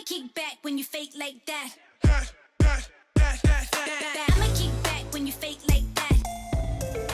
kick back when you fake like that. I'ma kick back when you fake like that.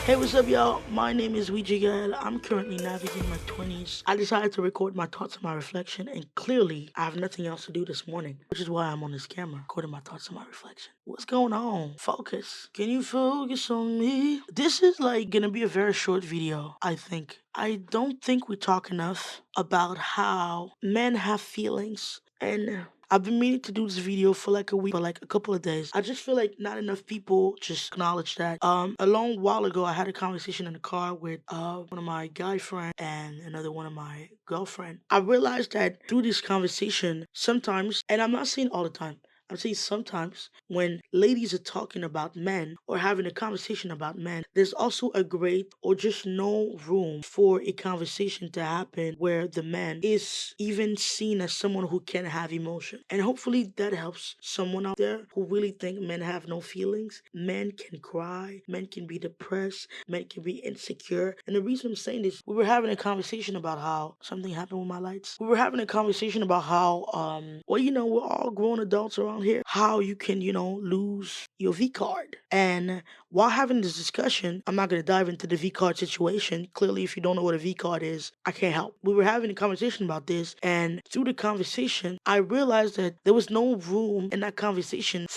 Hey, what's up, y'all? My name is Widj-Gaëlle. I'm currently navigating my 20s. I decided to record my thoughts and my reflection, and clearly, I have nothing else to do this morning, which is why I'm on this camera, recording my thoughts and my reflection. What's going on? Focus. Can you focus on me? This is gonna be a very short video, I think. I don't think we talk enough about how men have feelings, and I've been meaning to do this video for a week, for a couple of days. I just feel like not enough people just acknowledge that. A long while ago, I had a conversation in the car with one of my guy friends and another one of my girlfriend. I realized that through this conversation, sometimes, and I'm not saying all the time, I'm saying sometimes when ladies are talking about men or having a conversation about men, there's also a great or just no room for a conversation to happen where the man is even seen as someone who can have emotion. And hopefully that helps someone out there who really think men have no feelings. Men can cry, men can be depressed, men can be insecure. And the reason I'm saying this, we were having a conversation about how something happened with my lights. We were having a conversation about how, we're all grown adults around here, how you can, lose your V card. And while having this discussion, I'm not going to dive into the V card situation. Clearly, if you don't know what a V card is, I can't help. We were having a conversation about this, and through the conversation, I realized that there was no room in that conversation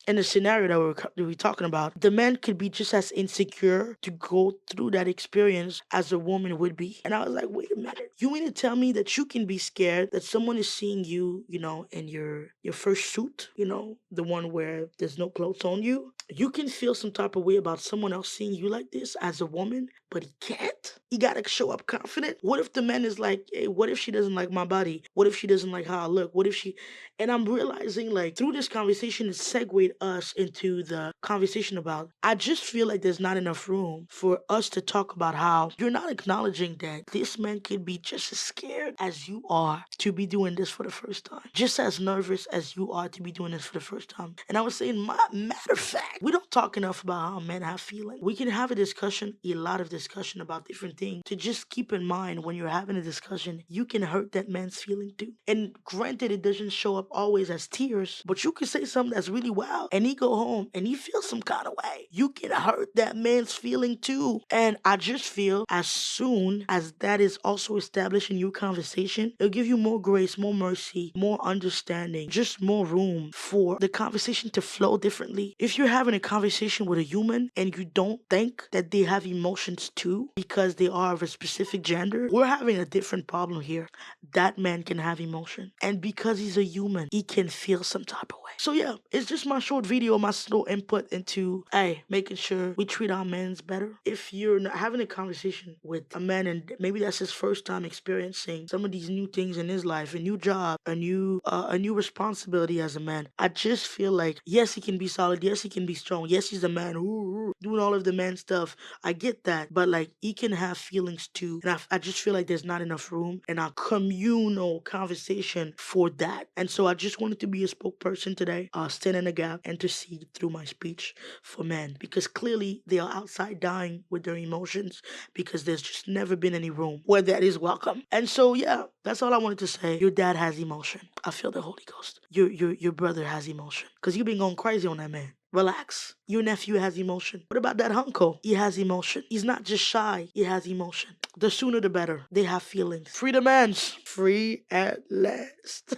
in the scenario that we were talking about, the man could be just as insecure to go through that experience as a woman would be. And I was like, wait a minute. You mean to tell me that you can be scared that someone is seeing you, in your first suit, the one where there's no clothes on you? You can feel some type of way about someone else seeing you like this as a woman, but he can't? He gotta show up confident? What if the man is like, hey, what if she doesn't like my body? What if she doesn't like how I look? What if she... And I'm realizing, through this conversation, it segued us into the conversation about, I just feel like there's not enough room for us to talk about how you're not acknowledging that this man could be just as scared as you are to be doing this for the first time. Just as nervous as you are to be doing this for the first time. And I was saying, matter of fact, we don't talk enough about how men have feelings. We can have a lot of discussion about different things. To just keep in mind when you're having a discussion, you can hurt that man's feeling too. And granted, it doesn't show up always as tears, but you can say something that's really wild and he go home and he feels some kind of way. You can hurt that man's feeling too. And I just feel as soon as that is also established in your conversation, it'll give you more grace, more mercy, more understanding, just more room for the conversation to flow differently. If you're having a conversation with a human and you don't think that they have emotions too because they are of a specific gender, we're having a different problem here. That man can have emotion, and because he's a human, he can feel some type of way. So yeah, it's just my short video, my slow input into making sure we treat our men better. If you're not having a conversation with a man and maybe that's his first time experiencing some of these new things in his life, a new job, a new responsibility as a man, I just feel like, yes, he can be solid, yes, he can be strong, yes, he's a man doing all of the man stuff. I get that, but he can have feelings too. And I just feel like there's not enough room in our communal conversation for that. And so I just wanted to be a spokesperson today, stand in the gap, intercede through my speech for men, because clearly they are outside dying with their emotions because there's just never been any room where that is welcome. And so yeah, that's all I wanted to say. Your dad has emotion. I feel the Holy Ghost. Your brother has emotion because you've been going crazy on that man. Relax. Your nephew has emotion. What about that uncle? He has emotion. He's not just shy. He has emotion. The sooner the better. They have feelings. Free the mans. Free at last.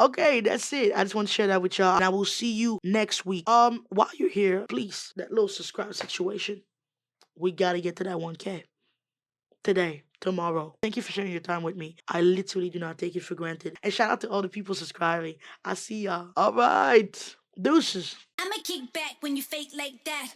Okay, that's it. I just want to share that with y'all. And I will see you next week. While you're here, please, that little subscribe situation. We gotta get to that 1K. Today, tomorrow. Thank you for sharing your time with me. I literally do not take it for granted. And shout out to all the people subscribing. I see y'all. All right. Deuces. I'ma kick back when you fake like that.